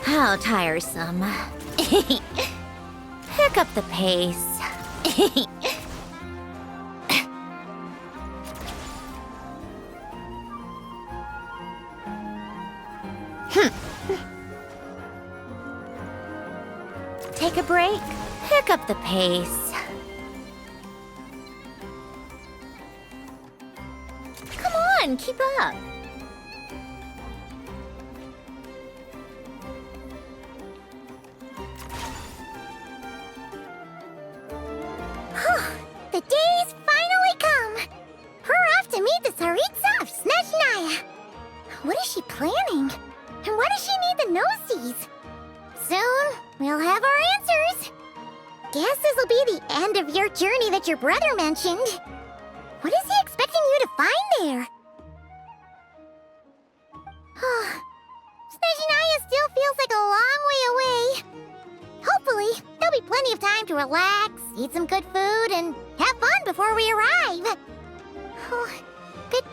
How tiresome. Pick up the pace. Take a break. Pick up the pace. Come on, keep up. The day's finally come! We're off to meet the Tsaritsa of Snezhnaya! What is she planning? And why does she need the gnoses? Soon, we'll have our answers! Guess this'll be the end of your journey that your brother mentioned. What is he expecting you to find there? Snezhnaya still feels like a long way away. Hopefully, there'll be plenty of time to relax, eat some good food, and have fun before we arrive. But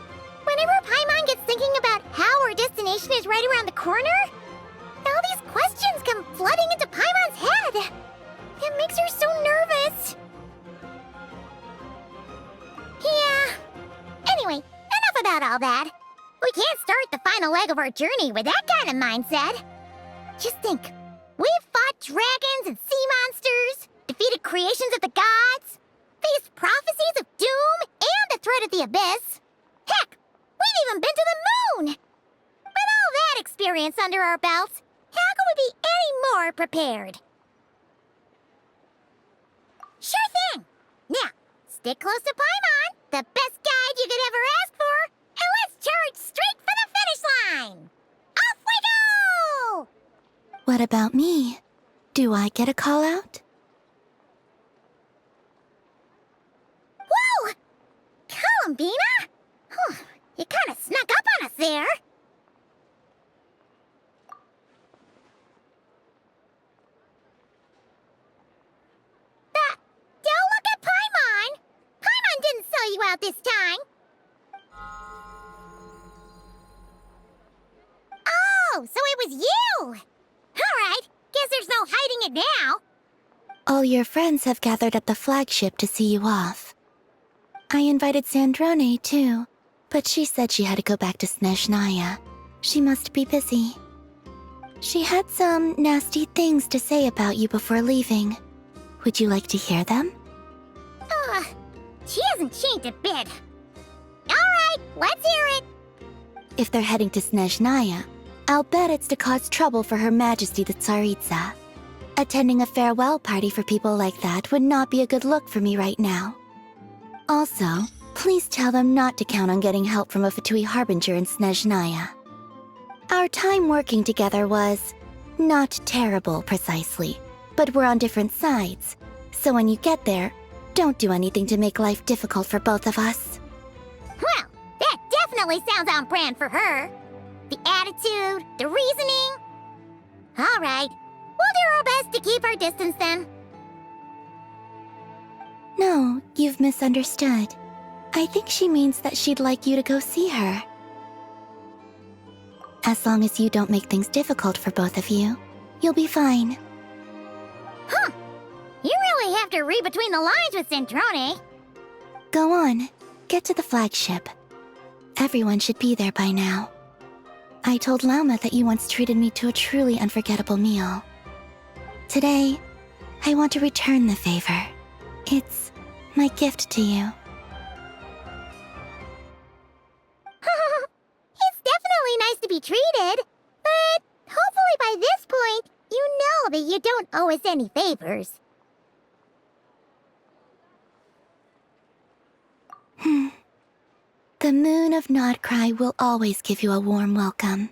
whenever Paimon gets thinking about how our destination is right around the corner, all these questions come flooding into Paimon's head. It makes her so nervous. Yeah. Anyway, enough about all that. We can't start the final leg of our journey with that kind of mindset. Just think. We've fought dragons and sea monsters, defeated creations of the gods, faced prophecies of doom and the threat of the abyss. Heck, we've even been to the moon! With all that experience under our belts, how could we be any more prepared? Sure thing! Now, stick close to Paimon, the best guide you could ever ask for, and let's charge straight for the finish line! Off we go! What about me? Do I get a call out? Whoa! Columbina? You kinda snuck up on us there. Don't look at Paimon! Paimon didn't sell you out this time. Oh, so it was you! Alright, guess there's no hiding it now. All your friends have gathered at the flagship to see you off. I invited Sandrone, too, but she said she had to go back to Snezhnaya. She must be busy. She had some nasty things to say about you before leaving. Would you like to hear them? She hasn't changed a bit. Alright, let's hear it. If they're heading to Snezhnaya, I'll bet it's to cause trouble for Her Majesty the Tsaritsa. Attending a farewell party for people like that would not be a good look for me right now. Also, please tell them not to count on getting help from a Fatui Harbinger in Snezhnaya. Our time working together was not terrible, precisely, but we're on different sides. So when you get there, don't do anything to make life difficult for both of us. Well, that definitely sounds on brand for her. The attitude, the reasoning. Alright, we'll do our best to keep our distance then. No, you've misunderstood. I think she means that she'd like you to go see her. As long as you don't make things difficult for both of you, you'll be fine. You really have to read between the lines with Centrone. Go on, get to the flagship. Everyone should be there by now. I told Lama that you once treated me to a truly unforgettable meal. Today, I want to return the favor. It's my gift to you. It's definitely nice to be treated, but hopefully by this point, you know that you don't owe us any favors. The moon of Nodcry will always give you a warm welcome.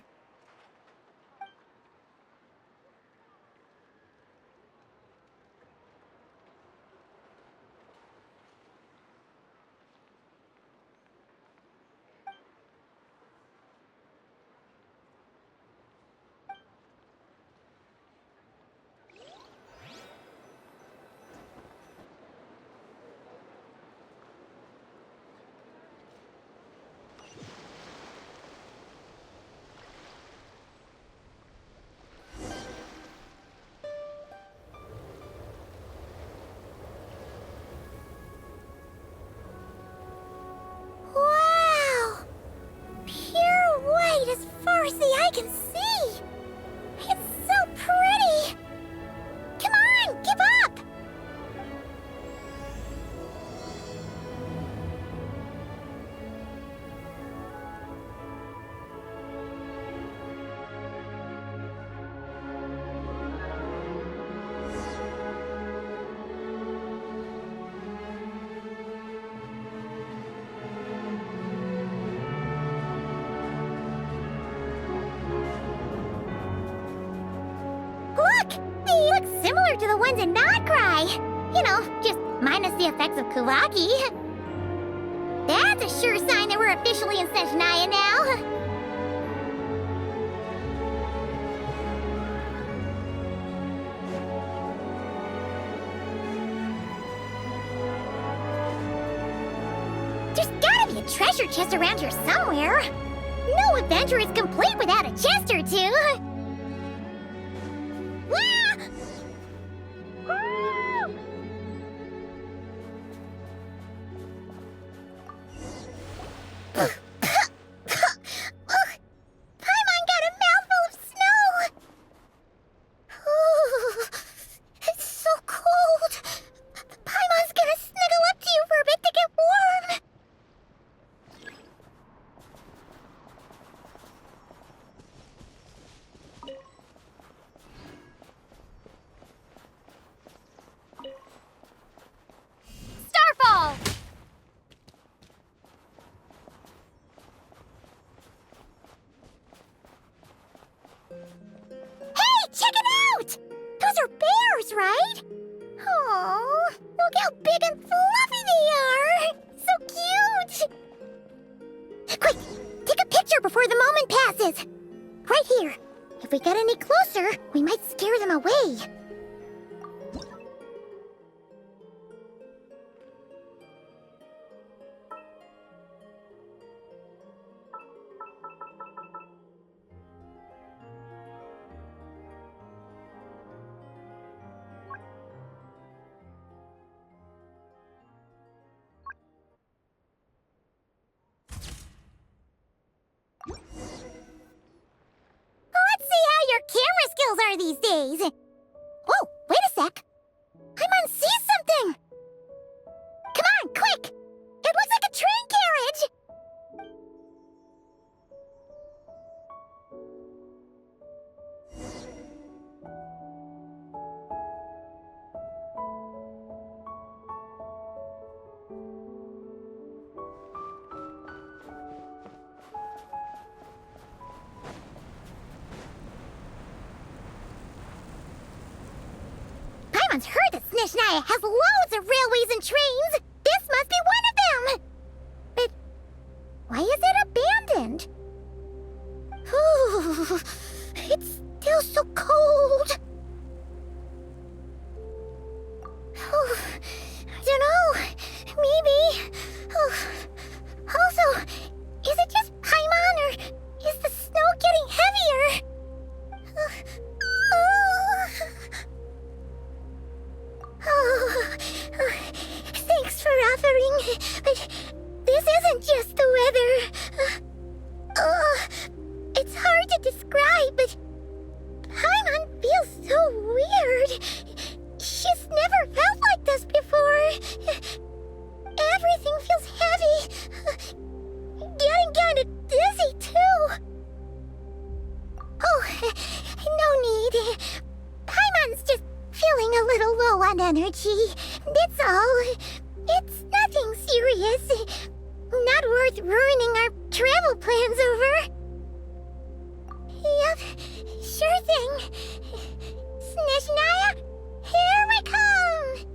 They look similar to the ones in Notcry. You know, just minus the effects of Kuvaki. That's a sure sign that we're officially in Snezhnaya now. There's gotta be a treasure chest around here somewhere. No adventure is complete without a chest or two. Ah! Paimon got a mouthful of snow. Ooh, it's so cold. Paimon's gonna snuggle up to you for a bit to get warm. Starfall! Hey, check it out! Those are bears, right? Oh, look how big and fluffy they are! So cute! Quick, take a picture before the moment passes. Right here. If we get any closer, we might scare them away. Let's see how your camera skills are these days. Whoa, wait a sec. Paimon sees something. Come on, quick! It looks like a train carriage! Paimon's heard that Snezhnaya has loads of railways and trains. This must be one of them. But why is it abandoned? Ooh, it's still so cold. Oh, I don't know. Maybe. Oh, also, is it just Paimon or is the snow getting heavier? Thanks for offering, but this isn't just the weather. It's hard to describe, but Paimon feels so weird. She's never felt like this before. Everything feels heavy. Getting kind of dizzy, too. Oh, no need. Paimon's just feeling a little low on energy. That's all. It's nothing serious. Not worth ruining our travel plans over. Yep, sure thing. Snezhnaya, here we come!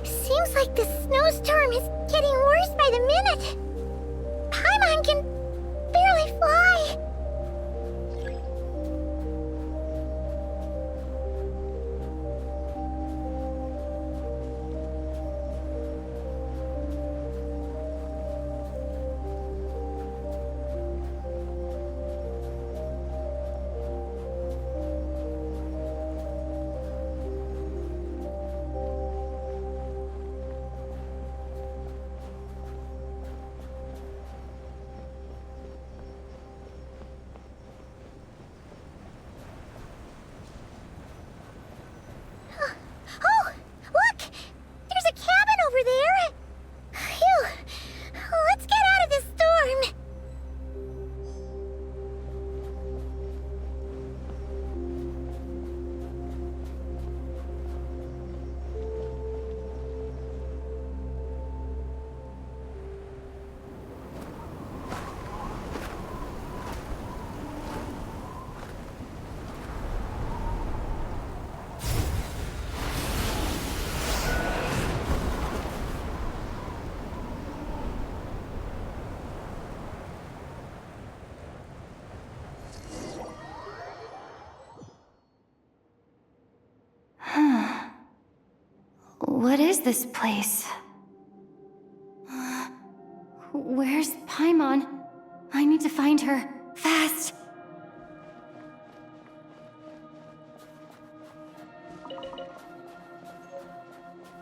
Seems like the snowstorm is getting worse by the minute. Paimon can barely fly. What is this place? Where's Paimon? I need to find her. Fast!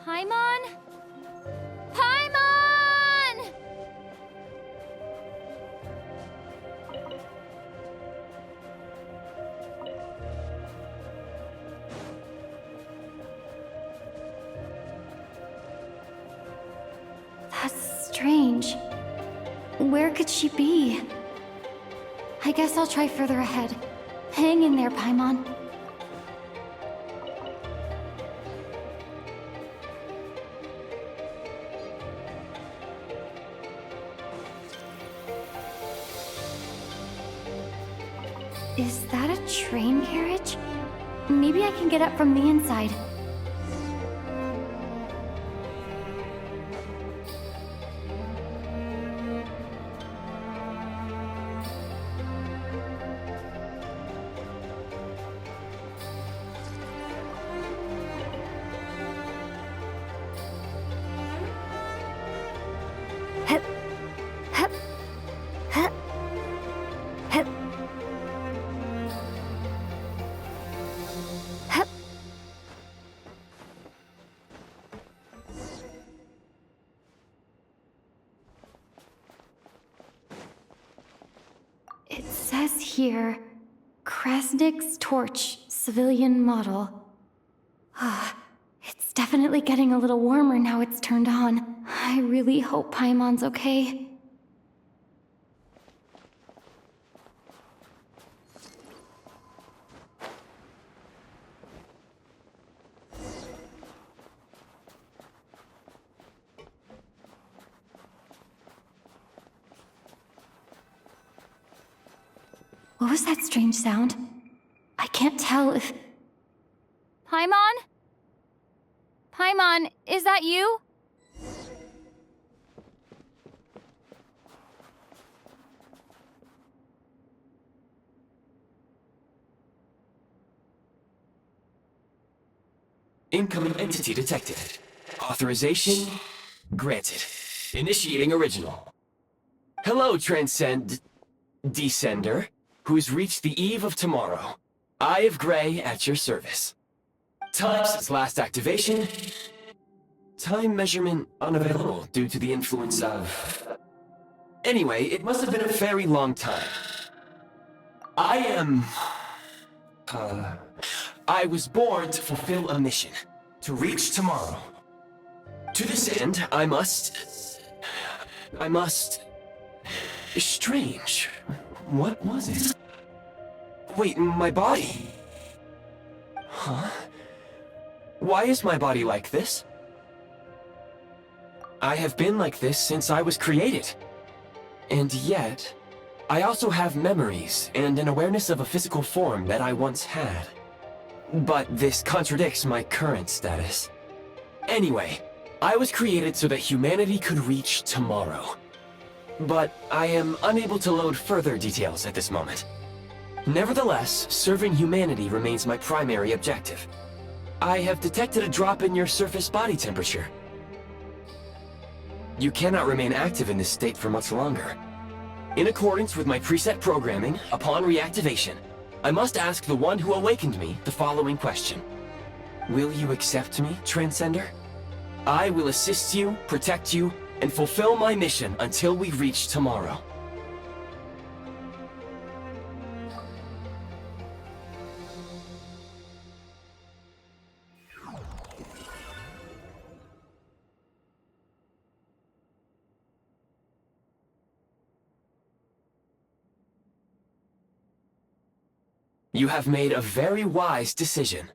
Paimon? Paimon! That's strange. Where could she be? I guess I'll try further ahead. Hang in there, Paimon. Is that a train carriage? Maybe I can get up from the inside. Hup, hup, hup, hup. Hup. It says here, Krasnik's torch, civilian model. It's definitely getting a little warmer now it's turned on. I really hope Paimon's okay. What was that strange sound? I can't tell if... Paimon? Paimon, is that you? Incoming entity detected. Authorization granted. Initiating original. Hello, Descender, who's reached the eve of tomorrow. Eye of Grey at your service. Time since last activation. Time measurement unavailable due to the influence of... Anyway, it must have been a very long time. I was born to fulfill a mission. To reach tomorrow. To this end, I must... Strange. What was it? Wait, my body? Huh? Why is my body like this? I have been like this since I was created. And yet, I also have memories and an awareness of a physical form that I once had. But this contradicts my current status. Anyway, I was created so that humanity could reach tomorrow. But I am unable to load further details at this moment. Nevertheless, serving humanity remains my primary objective. I have detected a drop in your surface body temperature. You cannot remain active in this state for much longer. In accordance with my preset programming, upon reactivation, I must ask the one who awakened me the following question. Will you accept me, Transcender? I will assist you, protect you, and fulfill my mission until we reach tomorrow. You have made a very wise decision.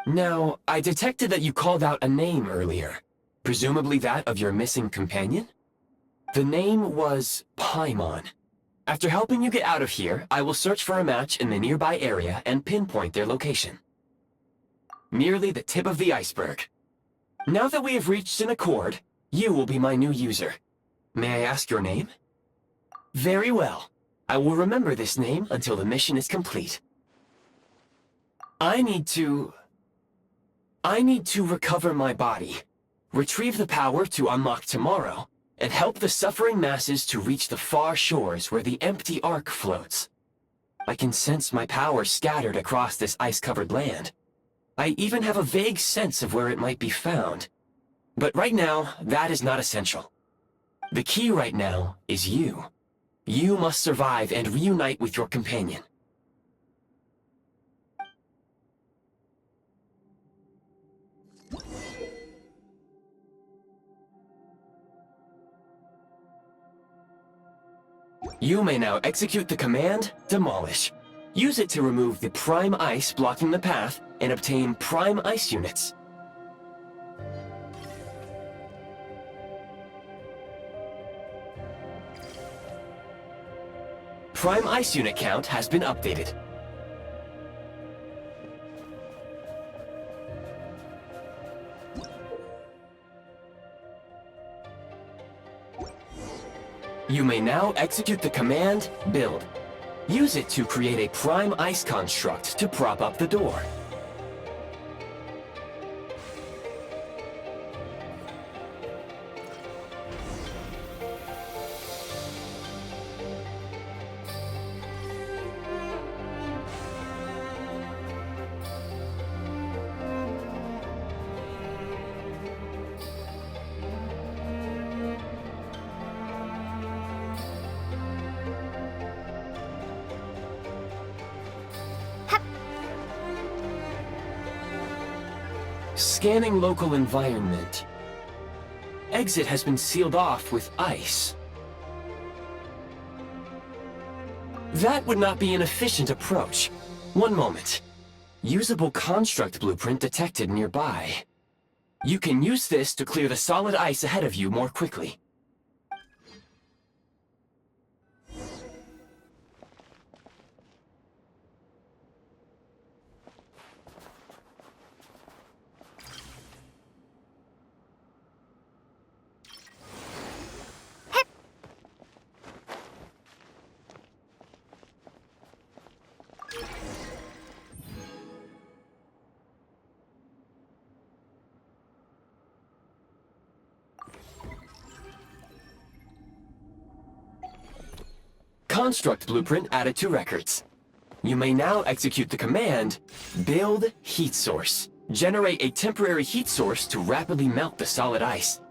Now, I detected that you called out a name earlier. Presumably that of your missing companion? The name was Paimon. After helping you get out of here, I will search for a match in the nearby area and pinpoint their location. Merely the tip of the iceberg. Now that we have reached an accord, you will be my new user. May I ask your name? Very well. I will remember this name until the mission is complete. I need to... I need to recover my body, retrieve the power to unlock tomorrow, and help the suffering masses to reach the far shores where the empty Ark floats. I can sense my power scattered across this ice-covered land. I even have a vague sense of where it might be found. But right now, that is not essential. The key right now is you. You must survive and reunite with your companion. You may now execute the command, Demolish. Use it to remove the prime ice blocking the path and obtain prime ice units. Prime ice unit count has been updated. You may now execute the command, Build. Use it to create a prime ice construct to prop up the door. Scanning local environment. Exit has been sealed off with ice. That would not be an efficient approach. One moment. Usable construct blueprint detected nearby. You can use this to clear the solid ice ahead of you more quickly. Construct blueprint added to records. You may now execute the command, Build Heat Source. Generate a temporary heat source to rapidly melt the solid ice.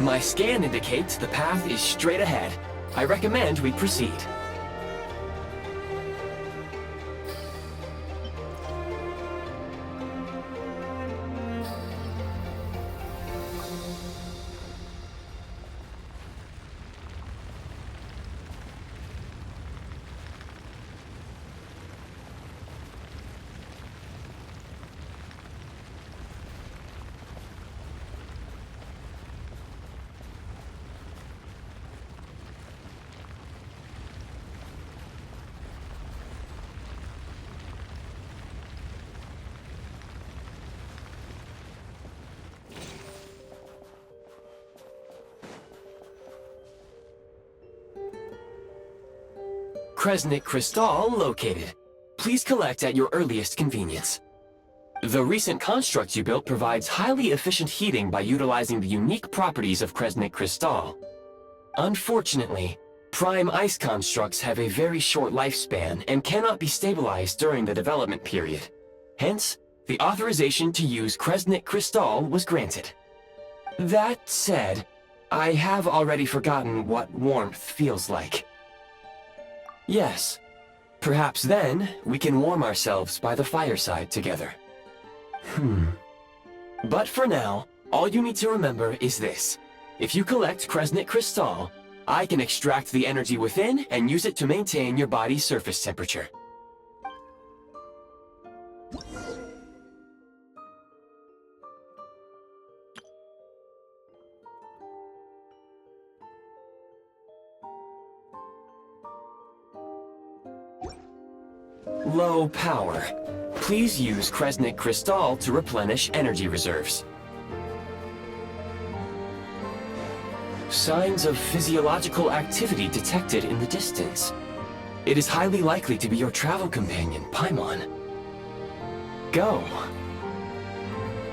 My scan indicates the path is straight ahead. I recommend we proceed. Kresnik Crystal located. Please collect at your earliest convenience. The recent construct you built provides highly efficient heating by utilizing the unique properties of Kresnik Crystal. Unfortunately, Prime ice constructs have a very short lifespan and cannot be stabilized during the development period. Hence, the authorization to use Kresnik Crystal was granted. That said, I have already forgotten what warmth feels like. Yes, perhaps then we can warm ourselves by the fireside together. But for now, all you need to remember is this. If you collect Kresnik Crystal, I can extract the energy within and use it to maintain your body's surface temperature. Low power. Please use Kresnik Crystal to replenish energy reserves. Signs of physiological activity detected in the distance. It is highly likely to be your travel companion, Paimon. Go.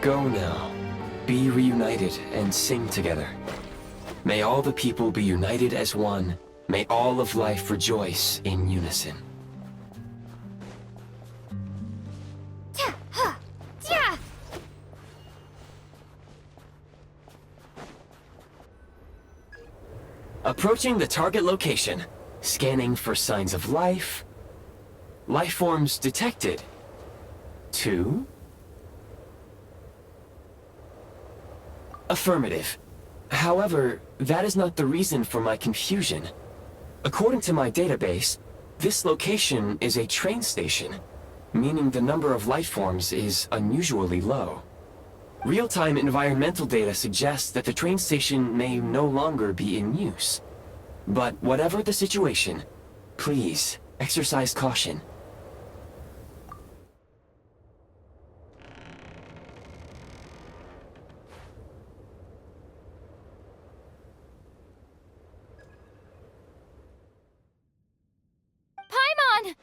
Go now. Be reunited and sing together. May all the people be united as one. May all of life rejoice in unison. Approaching the target location, scanning for signs of life. Life forms detected. 2. Affirmative. However, that is not the reason for my confusion. According to my database, this location is a train station, meaning the number of life forms is unusually low. Real-time environmental data suggests that the train station may no longer be in use. But whatever the situation, please exercise caution. Paimon!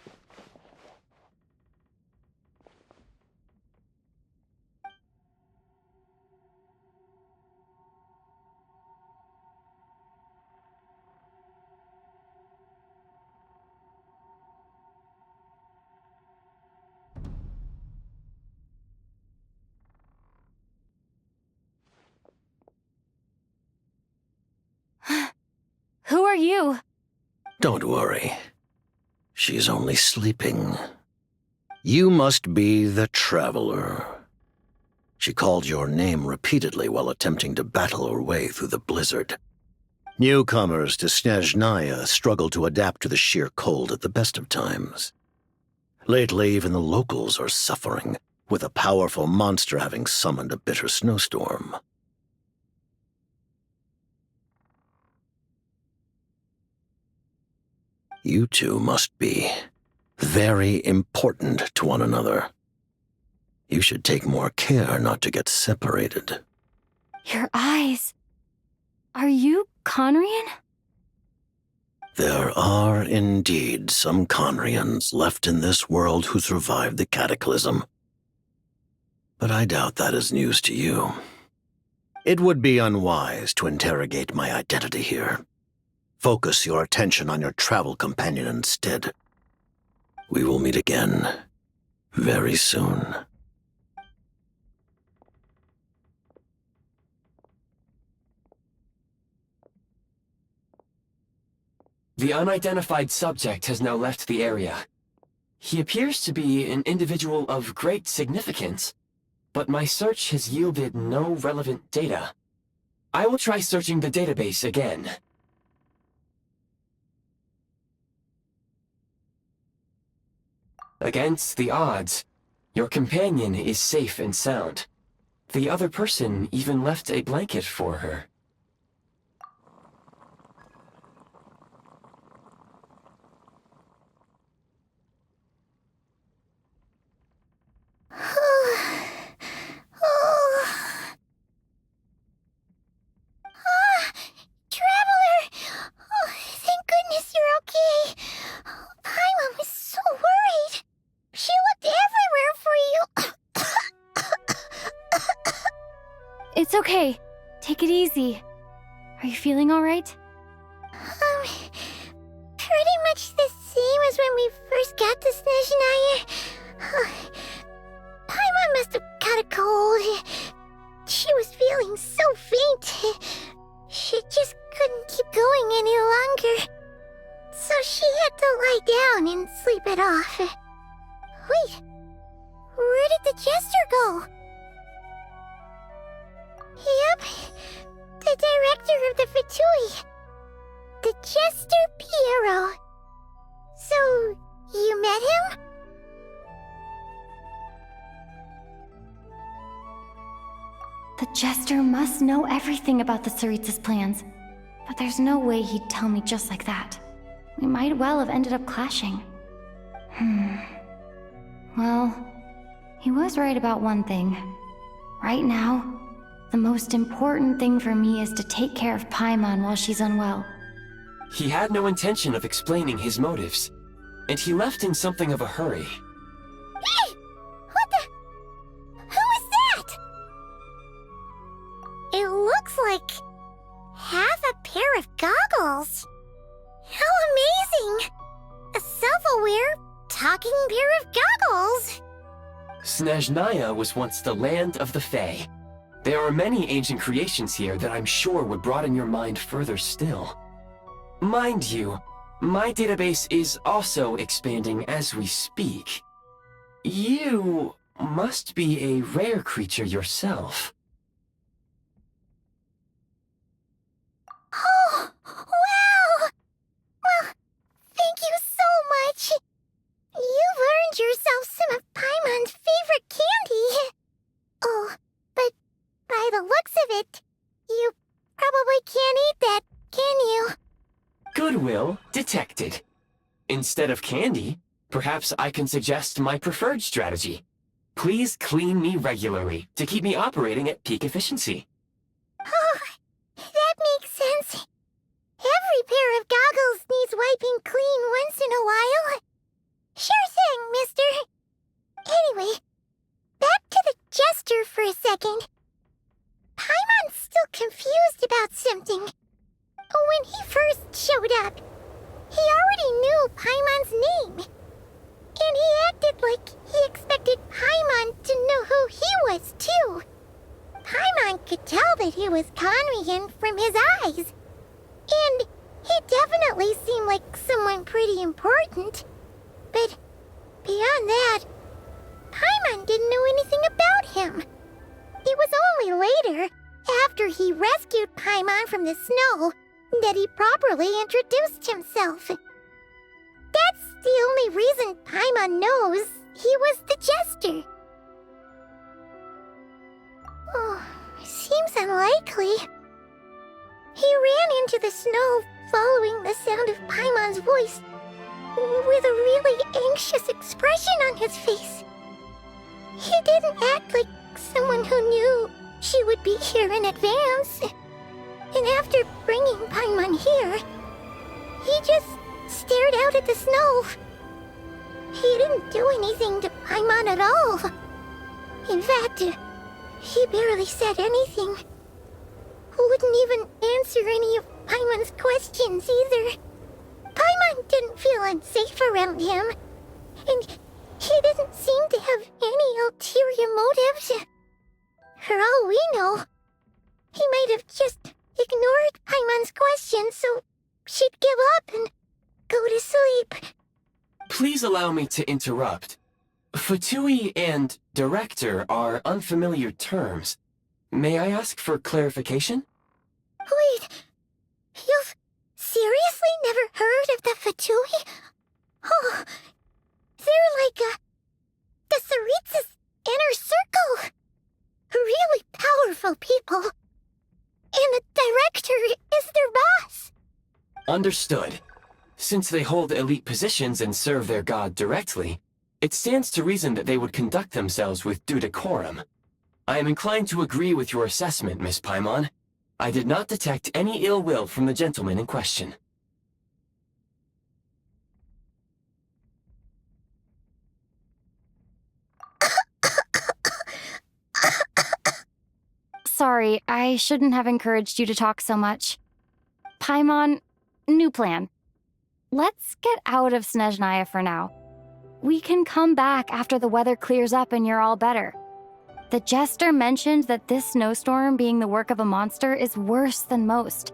Who are you? Don't worry. She's only sleeping. You must be the Traveler. She called your name repeatedly while attempting to battle her way through the blizzard. Newcomers to Snezhnaya struggle to adapt to the sheer cold at the best of times. Lately, even the locals are suffering, with a powerful monster having summoned a bitter snowstorm. You two must be very important to one another. You should take more care not to get separated. Your eyes. Are you Conrian? There are indeed some Conrians left in this world who survived the cataclysm. But I doubt that is news to you. It would be unwise to interrogate my identity here. Focus your attention on your travel companion instead. We will meet again very soon. The unidentified subject has now left the area. He appears to be an individual of great significance, but my search has yielded no relevant data. I will try searching the database again. Against the odds, your companion is safe and sound. The other person even left a blanket for her. Traveler! Oh, thank goodness you're okay. Paimon was so worried. She looked everywhere for you. It's okay. Take it easy. Are you feeling all right? to Snezhnaya. Paimon must have caught a cold. She was feeling so faint. She just couldn't keep going any longer. So she had to lie down and sleep it off. Wait, where did the jester go? Yep, the director of the Fatui. The jester Piero. So, you met him? The jester must know everything about the Tsaritsa's plans. But there's no way he'd tell me just like that. We might well have ended up clashing. Well, he was right about one thing. Right now, the most important thing for me is to take care of Paimon while she's unwell. He had no intention of explaining his motives, and he left in something of a hurry. Hey! What the? Who is that? It looks like half a pair of goggles. How amazing! A self-aware, talking pair of goggles! Snezhnaya was once the land of the Fae. There are many ancient creations here that I'm sure would broaden your mind further still. Mind you, my database is also expanding as we speak. You must be a rare creature yourself. Oh, wow! Well, thank you so much. You've earned yourself some of Paimon's favorite candy. Oh, but by the looks of it, you probably can't eat that, can you? Goodwill detected. Instead of candy, perhaps I can suggest my preferred strategy. Please clean me regularly to keep me operating at peak efficiency. Oh, that makes sense. Every pair of goggles needs wiping clean once in a while. Sure thing, mister. Anyway, back to the jester for a second. Paimon's still confused about something. When he first showed up, he already knew Paimon's name. And he acted like he expected Paimon to know who he was, too. Paimon could tell that he was Conrian from his eyes. And he definitely seemed like someone pretty important. But beyond that, Paimon didn't know anything about him. It was only later, after he rescued Paimon from the snow, that he properly introduced himself. That's the only reason Paimon knows he was the jester. Oh, seems unlikely. He ran into the snow following the sound of Paimon's voice, with a really anxious expression on his face. He didn't act like someone who knew she would be here in advance. And after bringing Paimon here, he just stared out at the snow. He didn't do anything to Paimon at all. In fact, he barely said anything. Wouldn't even answer any of Paimon's questions either. Paimon didn't feel unsafe around him, and he didn't seem to have any ulterior motives. For all we know, he might have just ignored Paimon's questions so she'd give up and go to sleep. Please allow me to interrupt. Fatui and director are unfamiliar terms. May I ask for clarification? Wait, you've seriously never heard of the Fatui? Oh, they're like the Tsaritsa's inner circle. Really powerful people. And the director is their boss. Understood. Since they hold elite positions and serve their god directly, it stands to reason that they would conduct themselves with due decorum. I am inclined to agree with your assessment, Miss Paimon. I did not detect any ill will from the gentleman in question. Sorry, I shouldn't have encouraged you to talk so much. Paimon, new plan. Let's get out of Snezhnaya for now. We can come back after the weather clears up and you're all better. The jester mentioned that this snowstorm being the work of a monster is worse than most.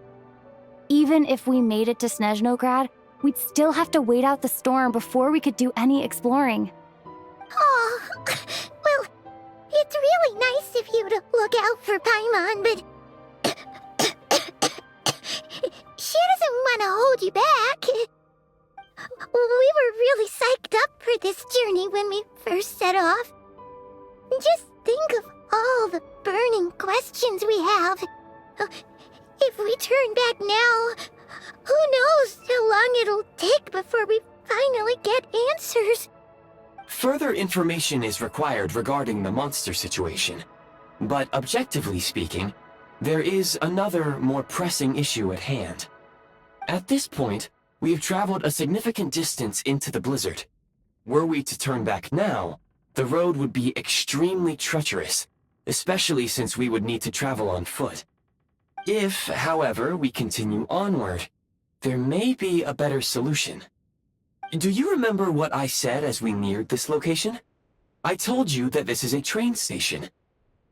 Even if we made it to Snezhnograd, we'd still have to wait out the storm before we could do any exploring. Oh, well, it's really nice of you to look out for Paimon, but she doesn't want to hold you back. We were really psyched up for this journey when we first set off. Just think of all the burning questions we have. If we turn back now, who knows how long it'll take before we finally get answers. Further information is required regarding the monster situation. But objectively speaking, there is another, more pressing issue at hand. At this point, we have traveled a significant distance into the blizzard. Were we to turn back now, the road would be extremely treacherous, especially since we would need to travel on foot. If, however, we continue onward, there may be a better solution. Do you remember what I said as we neared this location? I told you that this is a train station.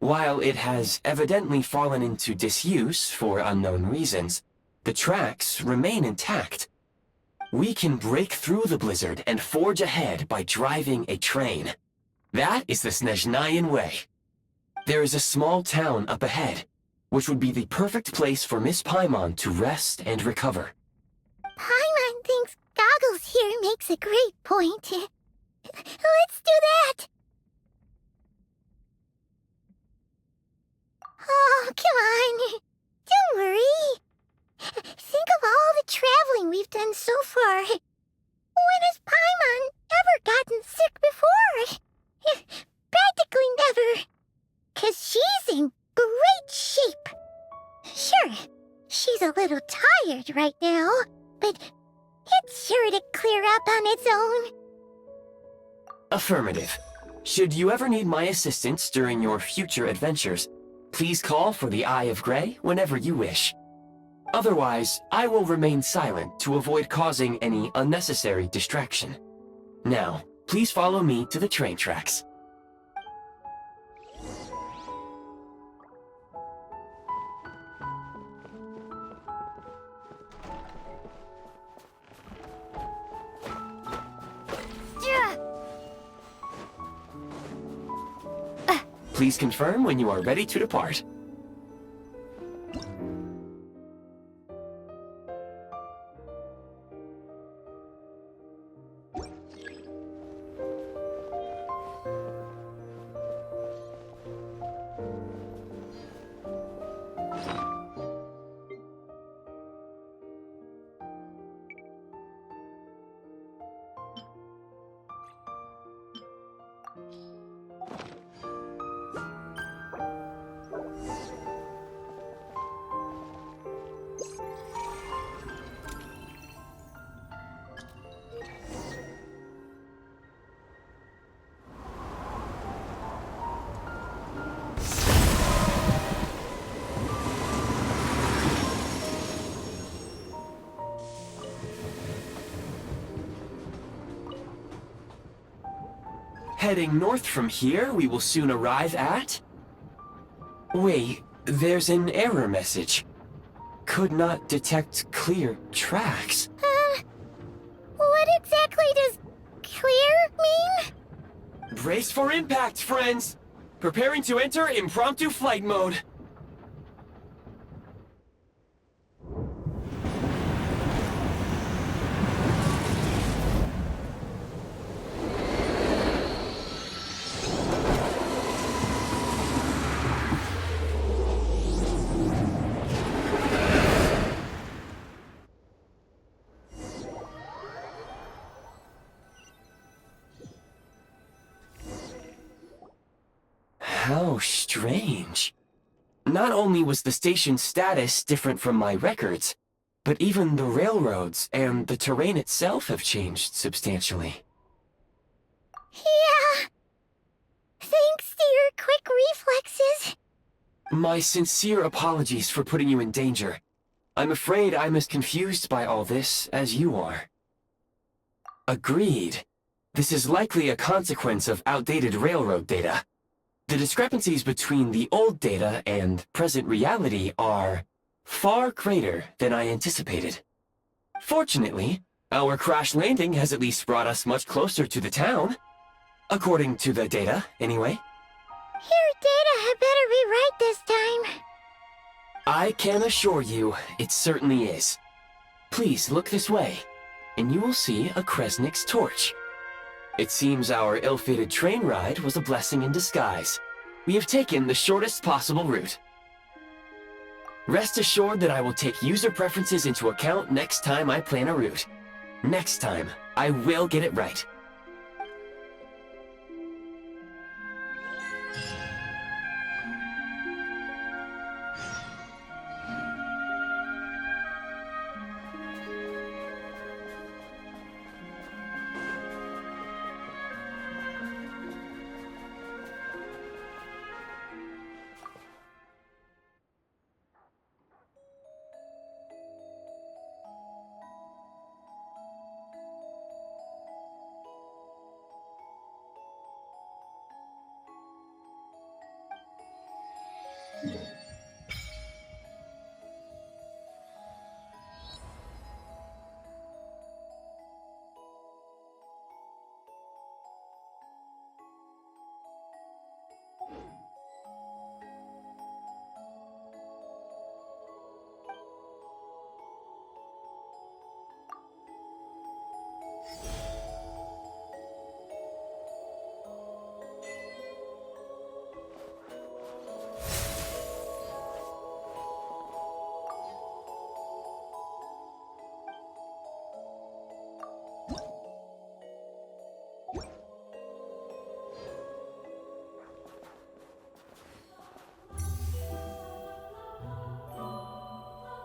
While it has evidently fallen into disuse for unknown reasons, the tracks remain intact. We can break through the blizzard and forge ahead by driving a train. That is the Snezhnayan way. There is a small town up ahead, which would be the perfect place for Miss Paimon to rest and recover. Paimon thinks Goggles here makes a great point. Let's do that! Oh, come on. Don't worry. Think of all the traveling we've done so far. When has Paimon ever gotten sick before? Practically never. 'Cause she's in great shape. Sure, she's a little tired right now, but it's sure to clear up on its own. Affirmative. Should you ever need my assistance during your future adventures, please call for the Eye of Grey whenever you wish. Otherwise, I will remain silent to avoid causing any unnecessary distraction. Now, please follow me to the train tracks. Please confirm when you are ready to depart. Heading north from here, we will soon arrive at... Wait, there's an error message. Could not detect clear tracks. What exactly does clear mean? Brace for impact, friends! Preparing to enter impromptu flight mode. How strange. Not only was the station's status different from my records, but even the railroads and the terrain itself have changed substantially. Yeah. Thanks to your quick reflexes. My sincere apologies for putting you in danger. I'm afraid I'm as confused by all this as you are. Agreed. This is likely a consequence of outdated railroad data. The discrepancies between the old data and present reality are far greater than I anticipated. Fortunately, our crash landing has at least brought us much closer to the town. According to the data, anyway. Your data had better be right this time. I can assure you, it certainly is. Please look this way, and you will see a Kresnik's torch. It seems our ill-fated train ride was a blessing in disguise. We have taken the shortest possible route. Rest assured that I will take user preferences into account next time I plan a route. Next time, I will get it right.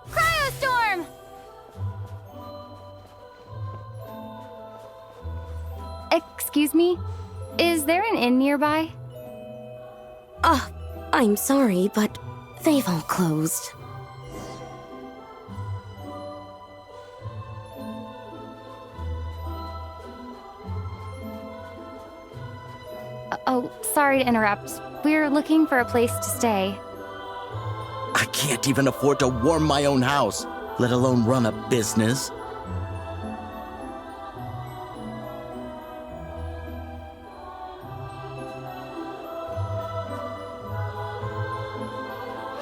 Cryostorm! Excuse me? Is there an inn nearby? I'm sorry, but they've all closed. Oh, sorry to interrupt. We're looking for a place to stay. I can't even afford to warm my own house, let alone run a business.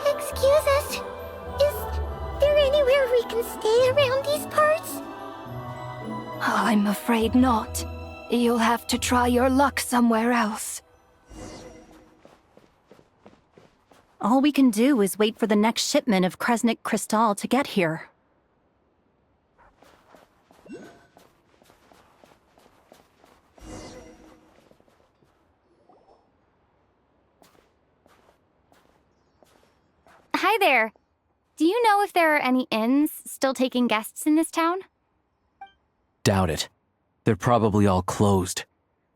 Excuse us. Is there anywhere we can stay around these parts? I'm afraid not. You'll have to try your luck somewhere else. All we can do is wait for the next shipment of Kresnik crystal to get here. Hi there. Do you know if there are any inns still taking guests in this town? Doubt it. They're probably all closed.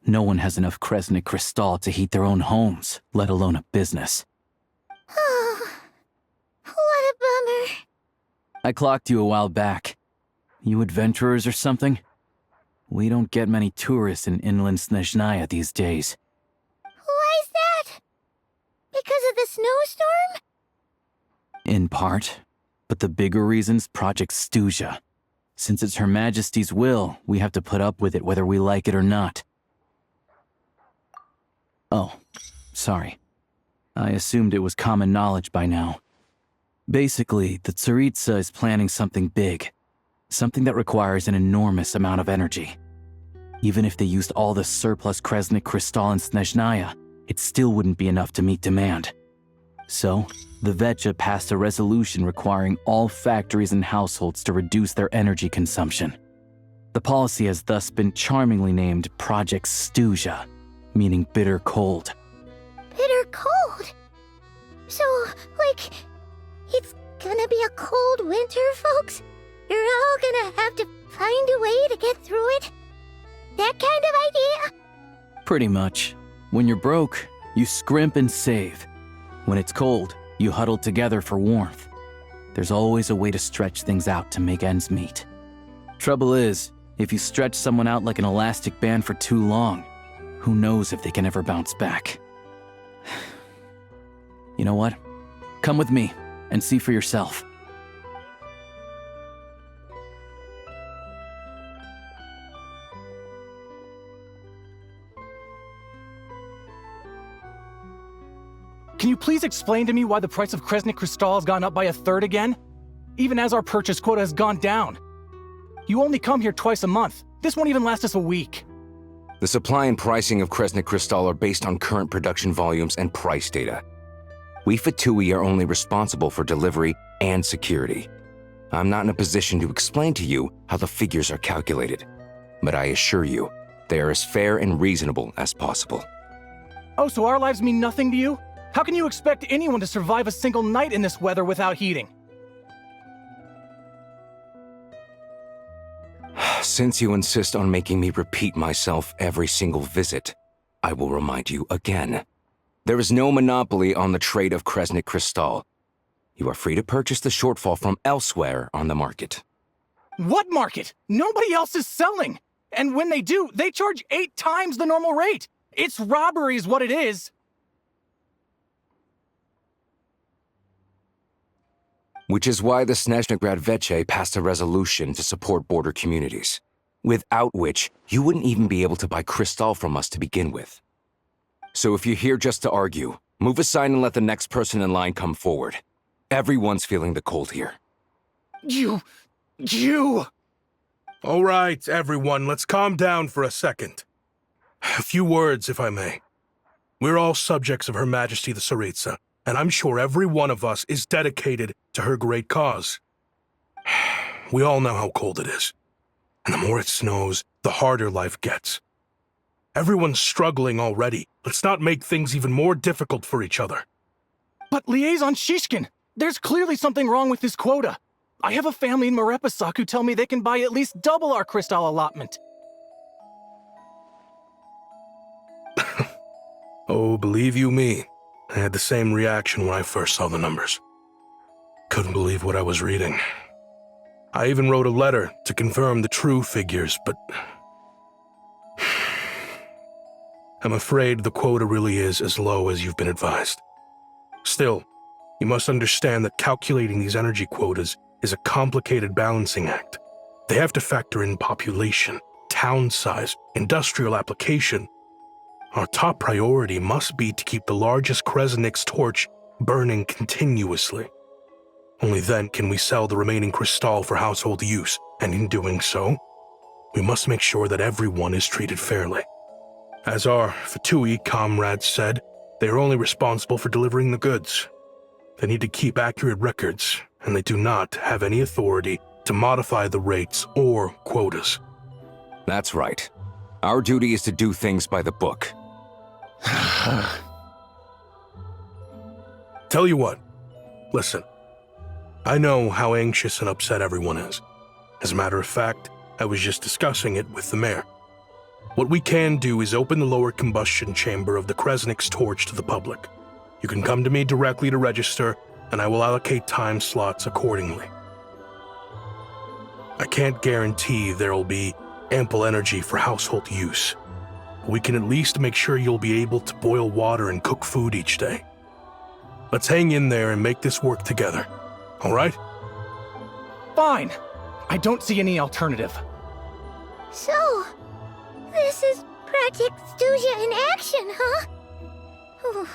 No one has enough Kresnik crystal to heat their own homes, let alone a business. Oh, what a bummer. I clocked you a while back. You adventurers or something? We don't get many tourists in inland Snezhnaya these days. Why is that? Because of the snowstorm? In part. But the bigger reason's Project Stuja. Since it's Her Majesty's will, we have to put up with it whether we like it or not. Oh, sorry. I assumed it was common knowledge by now. Basically, the Tsaritsa is planning something big. Something that requires an enormous amount of energy. Even if they used all the surplus Kresnik crystal in Snezhnaya, it still wouldn't be enough to meet demand. So, the Vecha passed a resolution requiring all factories and households to reduce their energy consumption. The policy has thus been charmingly named Project Stuja, meaning bitter cold. Bitter cold? So, like, it's gonna be a cold winter, folks? You're all gonna have to find a way to get through it? That kind of idea? Pretty much. When you're broke, you scrimp and save. When it's cold, you huddle together for warmth. There's always a way to stretch things out to make ends meet. Trouble is, If you stretch someone out like an elastic band for too long, who knows if they can ever bounce back. You know what? Come with me and see for yourself. Can you please explain to me why the price of Kresnik Crystal has gone up by 1/3 again? Even as our purchase quota has gone down. You only come here twice a month. This won't even last us a week. The supply and pricing of Kresnik Crystal are based on current production volumes and price data. We Fatui are only responsible for delivery and security. I'm not in a position to explain to you how the figures are calculated, but I assure you, they are as fair and reasonable as possible. Oh, so our lives mean nothing to you? How can you expect anyone to survive a single night in this weather without heating? Since you insist on making me repeat myself every single visit, I will remind you again. There is no monopoly on the trade of Kresnik Crystal. You are free to purchase the shortfall from elsewhere on the market. What market? Nobody else is selling! And when they do, they charge 8 times the normal rate! It's robbery is what it is! Which is why the Snezhnegrad Veche passed a resolution to support border communities, without which you wouldn't even be able to buy crystal from us to begin with. So if you're here just to argue, move aside and let the next person in line come forward. Everyone's feeling the cold here. You... All right, everyone, let's calm down for a second. A few words, if I may. We're all subjects of Her Majesty the Tsaritsa, and I'm sure every one of us is dedicated to her great cause. We all know how cold it is, and the more it snows, the harder life gets. Everyone's struggling already. Let's not make things even more difficult for each other. But Liaison Shishkin, there's clearly something wrong with this quota. I have a family in Marepasak who tell me they can buy at least double our crystal allotment. Oh, believe you me, I had the same reaction when I first saw the numbers. Couldn't believe what I was reading. I even wrote a letter to confirm the true figures, but I'm afraid the quota really is as low as you've been advised. Still, you must understand that calculating these energy quotas is a complicated balancing act. They have to factor in population, town size, industrial application. Our top priority must be to keep the largest Kresnik's torch burning continuously. Only then can we sell the remaining crystal for household use, and in doing so, we must make sure that everyone is treated fairly. As our Fatui comrades said, they are only responsible for delivering the goods. They need to keep accurate records, and they do not have any authority to modify the rates or quotas. That's right. Our duty is to do things by the book. Tell you what, listen. I know how anxious and upset everyone is. As a matter of fact, I was just discussing it with the mayor. What we can do is open the lower combustion chamber of the Kresnik's torch to the public. You can come to me directly to register, and I will allocate time slots accordingly. I can't guarantee there will be ample energy for household use. We can at least make sure you'll be able to boil water and cook food each day. Let's hang in there and make this work together, all right? Fine. I don't see any alternative. So, this is Project Stuja in action, huh? Oh,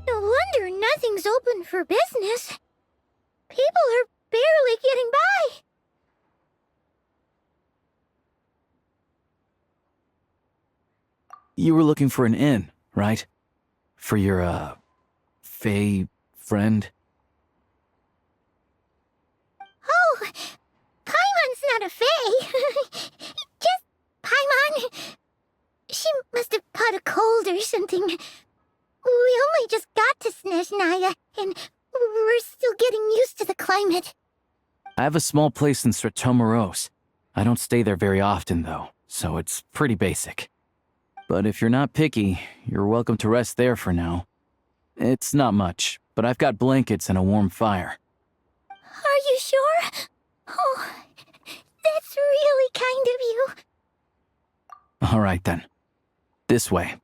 no wonder nothing's open for business. People are barely getting by. You were looking for an inn, right? For your, Fae friend? Oh, Paimon's not a fae. Just Paimon. She must have caught a cold or something. We only just got to Snezhnaya, and we're still getting used to the climate. I have a small place in Stratomaros. I don't stay there very often, though, so it's pretty basic. But if you're not picky, you're welcome to rest there for now. It's not much, but I've got blankets and a warm fire. Are you sure? Oh, that's That's really kind of you. All right then. This way.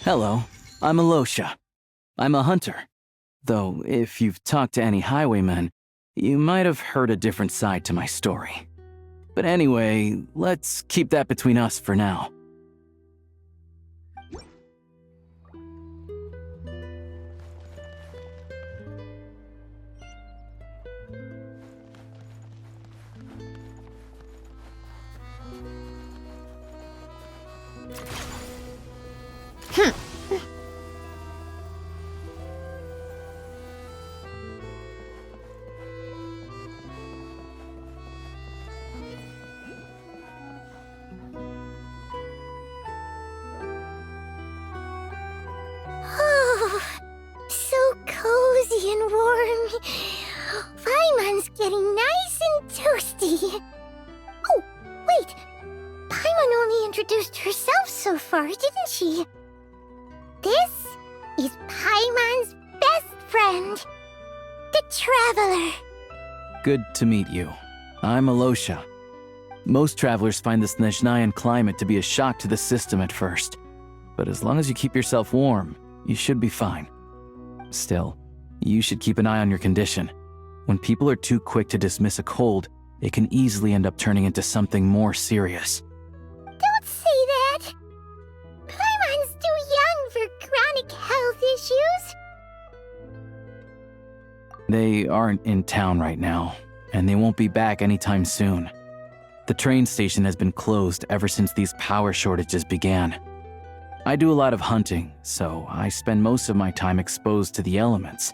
Hello, I'm Alosha. I'm a hunter. Though, if you've talked to any highwaymen, you might have heard a different side to my story. But anyway, let's keep that between us for now. Oh, so cozy and warm. Paimon's getting nice and toasty. Oh, wait. Paimon only introduced herself so far, didn't she? This is Paimon's best friend, the Traveler. Good to meet you. I'm Alosha. Most travelers find the Snezhnayan climate to be a shock to the system at first. But as long as you keep yourself warm, you should be fine. Still, you should keep an eye on your condition. When people are too quick to dismiss a cold, it can easily end up turning into something more serious. Don't say that. Paimon's too young for chronic health issues. They aren't in town right now, and they won't be back anytime soon. The train station has been closed ever since these power shortages began. I do a lot of hunting, so I spend most of my time exposed to the elements.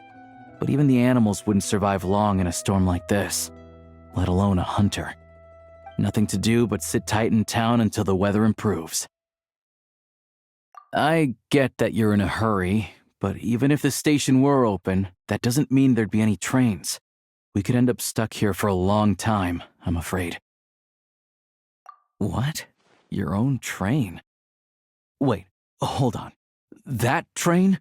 But even the animals wouldn't survive long in a storm like this, let alone a hunter. Nothing to do but sit tight in town until the weather improves. I get that you're in a hurry, but even if the station were open, that doesn't mean there'd be any trains. We could end up stuck here for a long time, I'm afraid. What? Your own train? Wait, hold on. That train?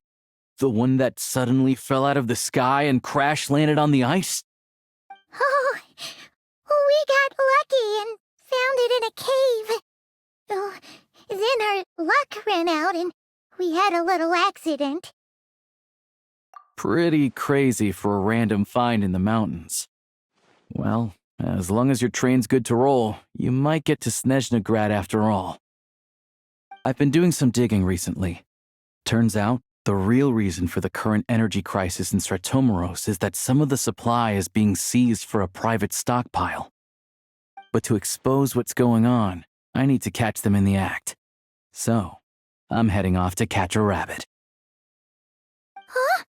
The one that suddenly fell out of the sky and crash-landed on the ice? Oh, we got lucky and found it in a cave. Oh, then our luck ran out and we had a little accident. Pretty crazy for a random find in the mountains. Well, as long as your train's good to roll, you might get to Snezhnagrad after all. I've been doing some digging recently. Turns out, the real reason for the current energy crisis in Stratomeros is that some of the supply is being seized for a private stockpile. But to expose what's going on, I need to catch them in the act. So, I'm heading off to catch a rabbit. Huh?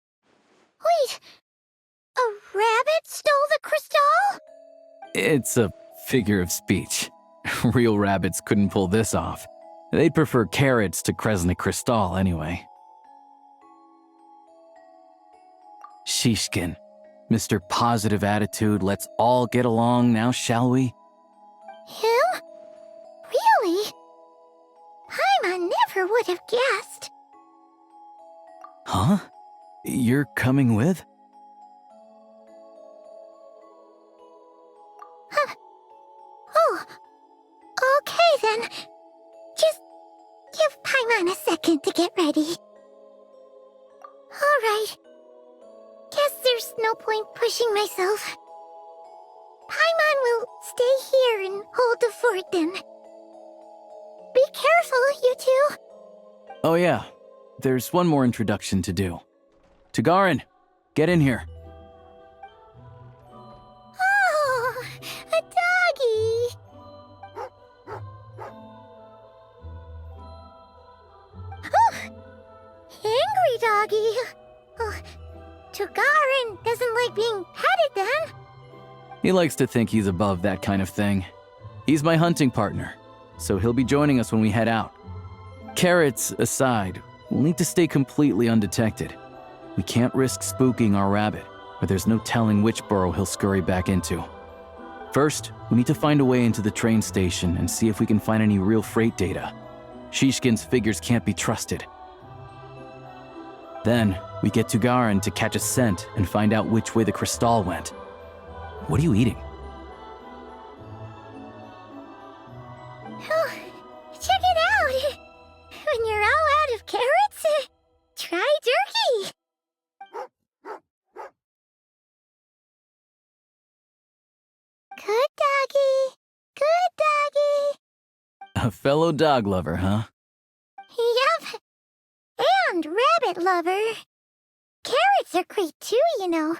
Wait, a rabbit stole the crystal? It's a figure of speech. Real rabbits couldn't pull this off. They'd prefer carrots to Kresnik Crystal anyway. Shishkin, Mr. Positive Attitude, let's all get along now, shall we? Him? Really? Paimon never would have guessed. Huh? You're coming with? Huh. Oh, okay then. Just give Paimon a second to get ready. All right. Guess there's no point pushing myself. Paimon will stay here and hold the fort then. Be careful, you two. Oh yeah, there's one more introduction to do. Tagarin, get in here. Oh, a doggy. Oh, angry doggy. Oh, Tagarin doesn't like being petted then. He likes to think he's above that kind of thing. He's my hunting partner, so he'll be joining us when we head out. Carrots aside, we'll need to stay completely undetected. We can't risk spooking our rabbit, or there's no telling which burrow he'll scurry back into. First, we need to find a way into the train station and see if we can find any real freight data. Shishkin's figures can't be trusted. Then, we get to Garin to catch a scent and find out which way the crystal went. What are you eating? Oh, check it out! When you're all out of carrots, try turkey! Good doggy! Good doggy! A fellow dog lover, huh? Yep. And rabbit lover. Carrots are great too, you know.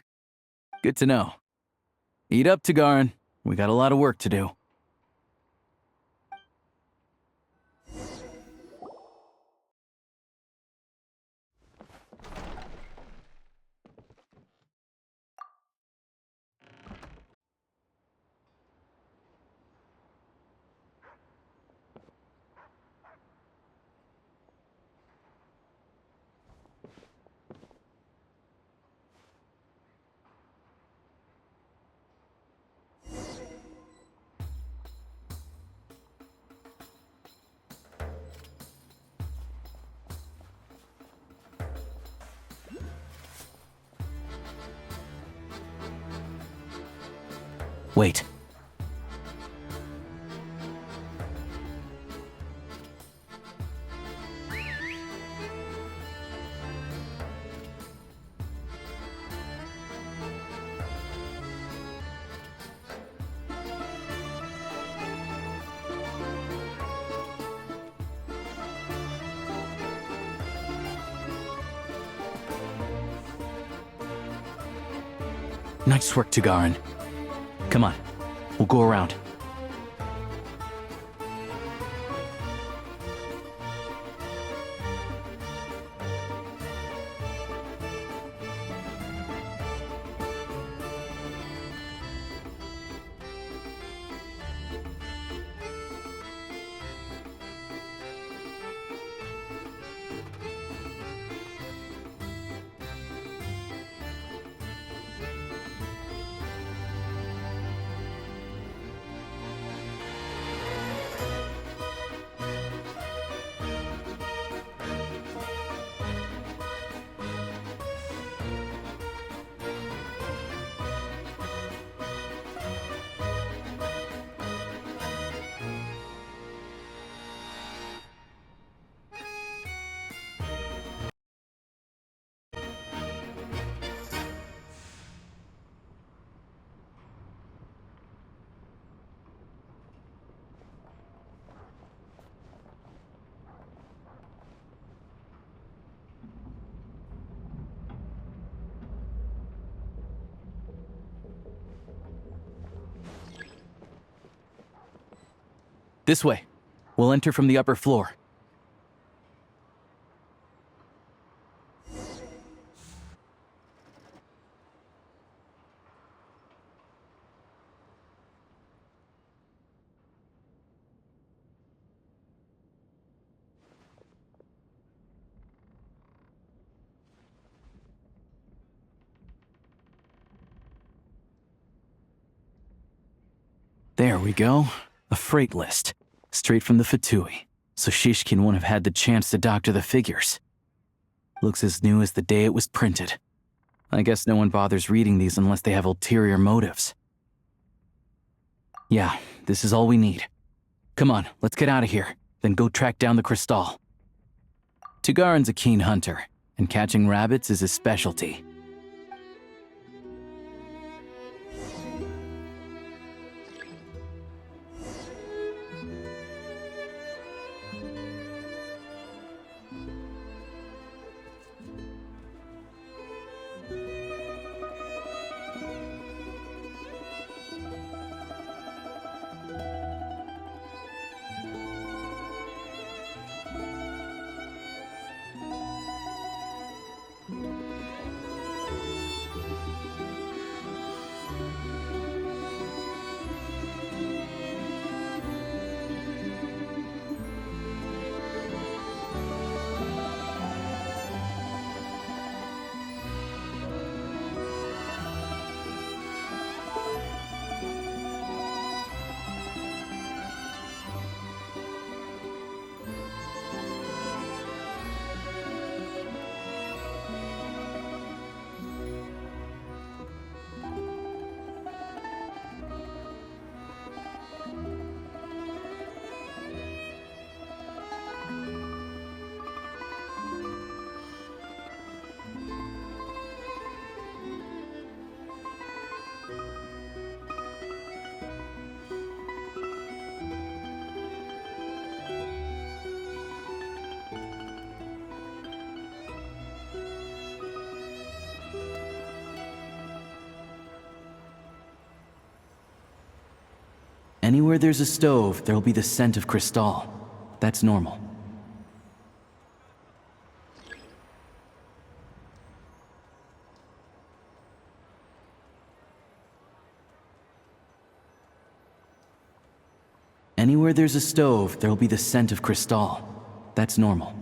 Good to know. Eat up, Tagarin. We got a lot of work to do. Wait. Nice work, Tagarin. Come on, we'll go around. This way. We'll enter from the upper floor. There we go. A freight list. Straight from the Fatui. So Shishkin won't have had the chance to doctor the figures. Looks as new as the day it was printed. I guess no one bothers reading these unless they have ulterior motives. Yeah, this is all we need. Come on, let's get out of here. Then go track down the crystal. Tagarin's a keen hunter, and catching rabbits is his specialty. Anywhere there's a stove, there'll be the scent of Cristal. That's normal. Anywhere there's a stove, there'll be the scent of Cristal. That's normal.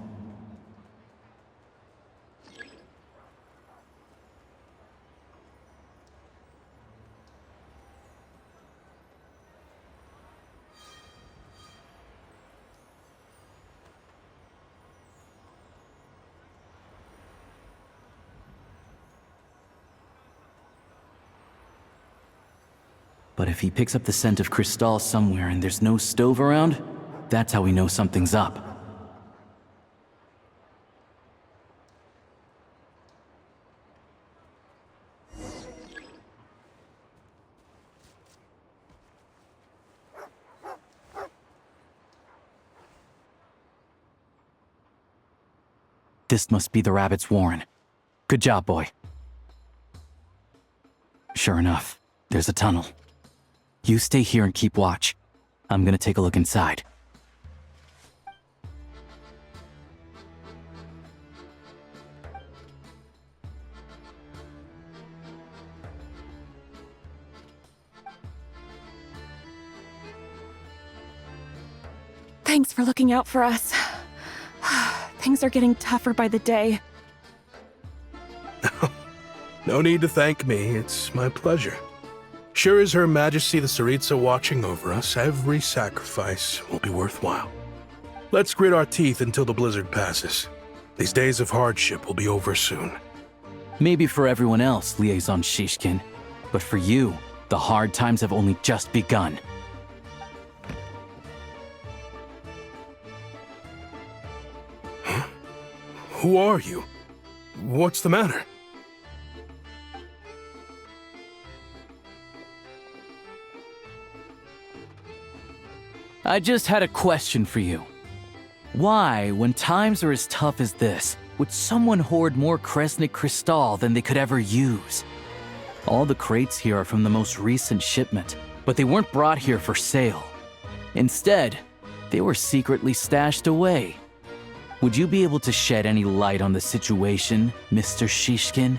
But if he picks up the scent of Cristal somewhere and there's no stove around, that's how we know something's up. This must be the rabbit's warren. Good job, boy. Sure enough, there's a tunnel. You stay here and keep watch. I'm gonna take a look inside. Thanks for looking out for us. Things are getting tougher by the day. No need to thank me. It's my pleasure. Sure as Her Majesty the Tsaritsa watching over us, every sacrifice will be worthwhile. Let's grit our teeth until the blizzard passes. These days of hardship will be over soon. Maybe for everyone else, Liaison Shishkin, but for you, the hard times have only just begun. Huh? Who are you? What's the matter? I just had a question for you. Why, when times are as tough as this, would someone hoard more Kresnik Cristal than they could ever use? All the crates here are from the most recent shipment, but they weren't brought here for sale. Instead, they were secretly stashed away. Would you be able to shed any light on the situation, Mr. Shishkin?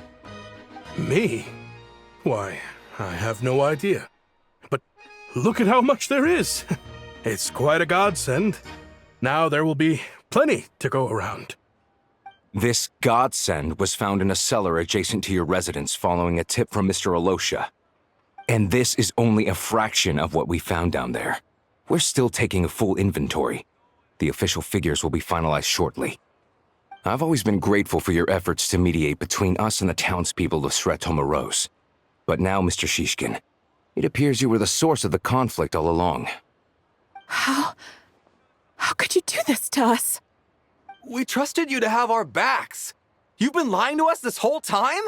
Me? Why, I have no idea. But look at how much there is! It's quite a godsend. Now there will be plenty to go around. This godsend was found in a cellar adjacent to your residence following a tip from Mr. Alosha. And this is only a fraction of what we found down there. We're still taking a full inventory. The official figures will be finalized shortly. I've always been grateful for your efforts to mediate between us and the townspeople of Sretomaros. But now, Mr. Shishkin, it appears you were the source of the conflict all along. How could you do this to us? We trusted you to have our backs. You've been lying to us this whole time?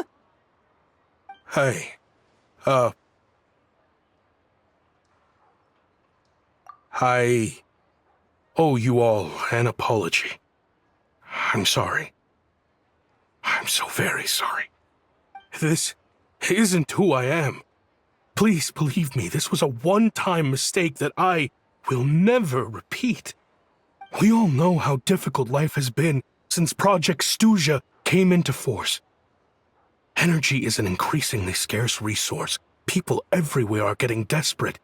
Hey, I owe you all an apology. I'm sorry. I'm so very sorry. This isn't who I am. Please believe me, this was a one-time mistake that I will never repeat. We all know how difficult life has been since Project Stuja came into force. Energy is an increasingly scarce resource. People everywhere are getting desperate,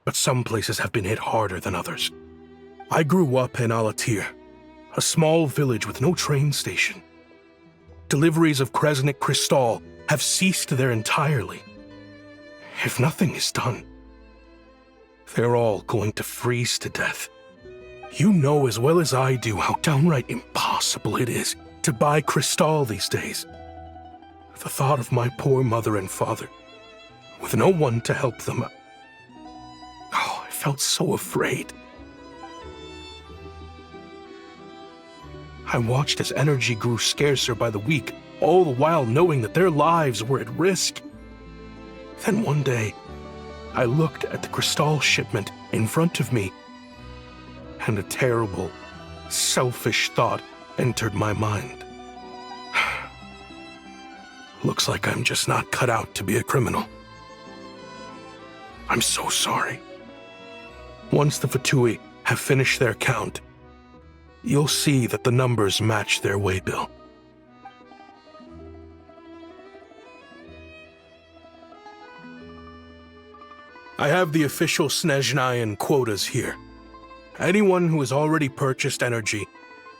but some places have been hit harder than others. I grew up in Alatir, a small village with no train station. Deliveries of Kresnik Cristal have ceased there entirely. If nothing is done, they're all going to freeze to death. You know as well as I do how downright impossible it is to buy Cristal these days. The thought of my poor mother and father, with no one to help them, I felt so afraid. I watched as energy grew scarcer by the week, all the while knowing that their lives were at risk. Then one day, I looked at the Cristal shipment in front of me, and a terrible, selfish thought entered my mind. Looks like I'm just not cut out to be a criminal. I'm so sorry. Once the Fatui have finished their count, you'll see that the numbers match their waybill. I have the official Snezhnayan quotas here. Anyone who has already purchased energy,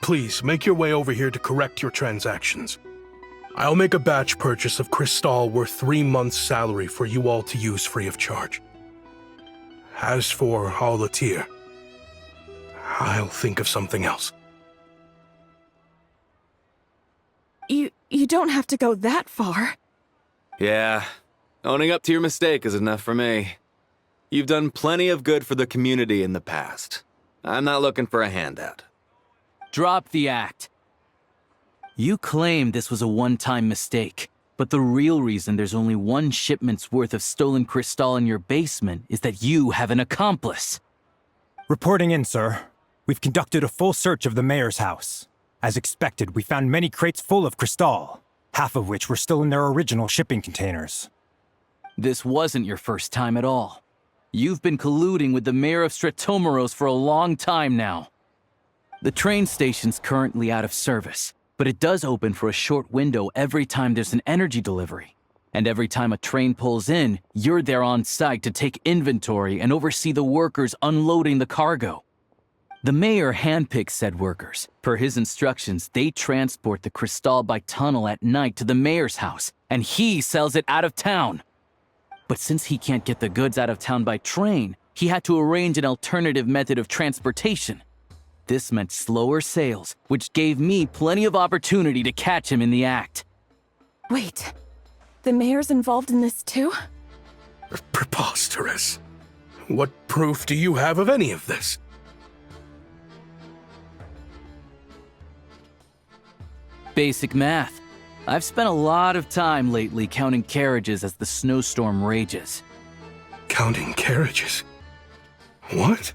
please make your way over here to correct your transactions. I'll make a batch purchase of Crystal worth 3 months' salary for you all to use free of charge. As for Alatir, I'll think of something else. You don't have to go that far. Yeah, owning up to your mistake is enough for me. You've done plenty of good for the community in the past. I'm not looking for a handout. Drop the act. You claim this was a one-time mistake, but the real reason there's only 1 shipment's worth of stolen crystal in your basement is that you have an accomplice. Reporting in, sir. We've conducted a full search of the mayor's house. As expected, we found many crates full of crystal, half of which were still in their original shipping containers. This wasn't your first time at all. You've been colluding with the mayor of Stratomeros for a long time now. The train station's currently out of service, but it does open for a short window every time there's an energy delivery. And every time a train pulls in, you're there on site to take inventory and oversee the workers unloading the cargo. The mayor handpicks said workers. Per his instructions, they transport the crystal by tunnel at night to the mayor's house, and he sells it out of town. But since he can't get the goods out of town by train, he had to arrange an alternative method of transportation. This meant slower sales, which gave me plenty of opportunity to catch him in the act. Wait, the mayor's involved in this too? Preposterous. What proof do you have of any of this? Basic math. I've spent a lot of time lately counting carriages as the snowstorm rages. Counting carriages? What?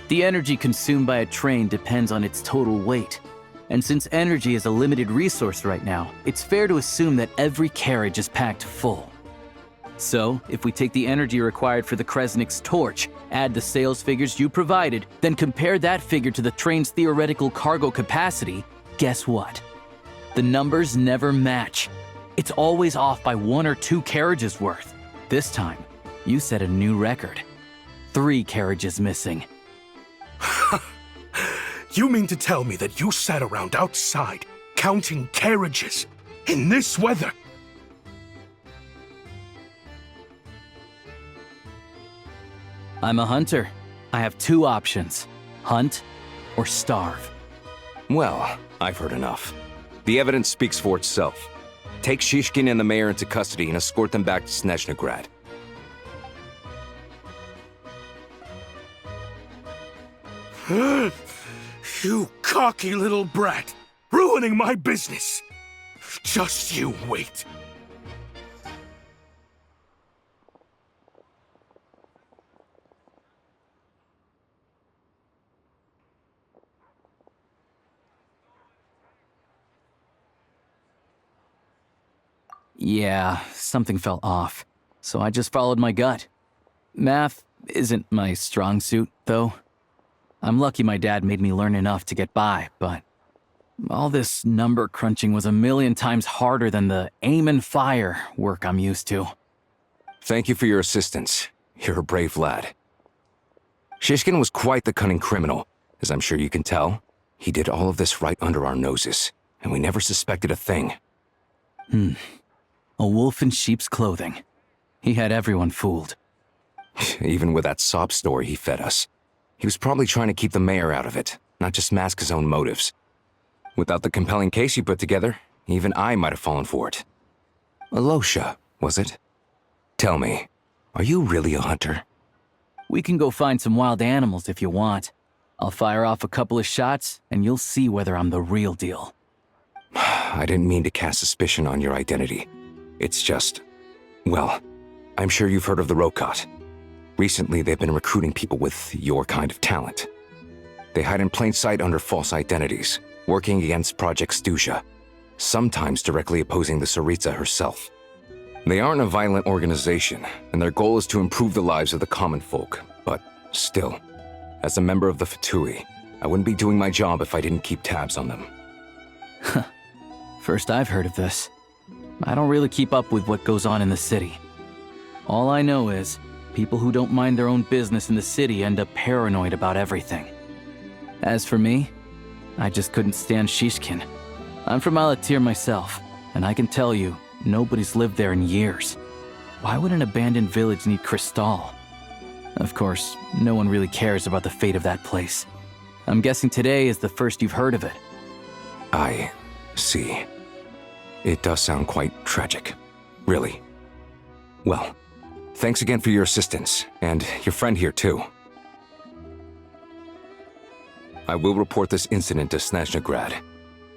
The energy consumed by a train depends on its total weight. And since energy is a limited resource right now, it's fair to assume that every carriage is packed full. So, if we take the energy required for the Kresnik's torch, add the sales figures you provided, then compare that figure to the train's theoretical cargo capacity, guess what? The numbers never match. It's always off by 1 or 2 carriages worth. This time, you set a new record. 3 carriages missing. You mean to tell me that you sat around outside, counting carriages, in this weather? I'm a hunter. I have 2 options. Hunt or starve. Well, I've heard enough. The evidence speaks for itself. Take Shishkin and the mayor into custody and escort them back to Snezhnograd. You cocky little brat! Ruining my business! Just you wait. Yeah, something felt off, so I just followed my gut. Math isn't my strong suit, though. I'm lucky my dad made me learn enough to get by, but all this number crunching was a million times harder than the aim and fire work I'm used to. Thank you for your assistance. You're a brave lad. Shishkin was quite the cunning criminal, as I'm sure you can tell. He did all of this right under our noses, and we never suspected a thing. A wolf in sheep's clothing. He had everyone fooled. Even with that sob story he fed us. He was probably trying to keep the mayor out of it, not just mask his own motives. Without the compelling case you put together, even I might have fallen for it. Alosha, was it? Tell me, are you really a hunter? We can go find some wild animals if you want. I'll fire off a couple of shots, and you'll see whether I'm the real deal. I didn't mean to cast suspicion on your identity. It's just... well, I'm sure you've heard of the Rokot. Recently, they've been recruiting people with your kind of talent. They hide in plain sight under false identities, working against Project Stusha, sometimes directly opposing the Tsaritsa herself. They aren't a violent organization, and their goal is to improve the lives of the common folk, but Still, as a member of the Fatui, I wouldn't be doing my job if I didn't keep tabs on them. First I've heard of this. I don't really keep up with what goes on in the city. All I know is, people who don't mind their own business in the city end up paranoid about everything. As for me, I just couldn't stand Shishkin. I'm from Alatir myself, and I can tell you, nobody's lived there in years. Why would an abandoned village need Crystal? Of course, no one really cares about the fate of that place. I'm guessing today is the first you've heard of it. I see. It does sound quite tragic. Really. Well, thanks again for your assistance, and your friend here too. I will report this incident to Snezhnegrad.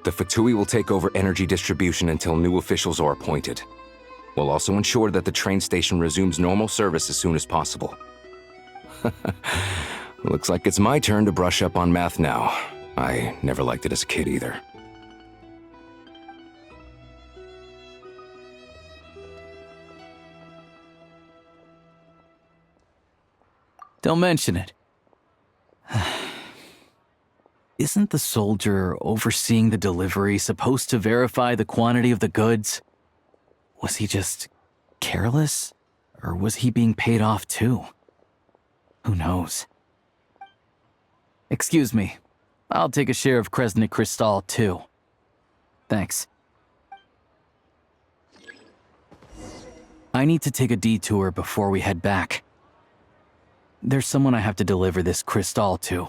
The Fatui will take over energy distribution until new officials are appointed. We'll also ensure that the train station resumes normal service as soon as possible. Looks like it's my turn to brush up on math now. I never liked it as a kid either. Don't mention it. Isn't the soldier overseeing the delivery supposed to verify the quantity of the goods? Was he just careless? Or was he being paid off too? Who knows? Excuse me. I'll take a share of Kresnik Crystal too. Thanks. I need to take a detour before we head back. There's someone I have to deliver this crystal to.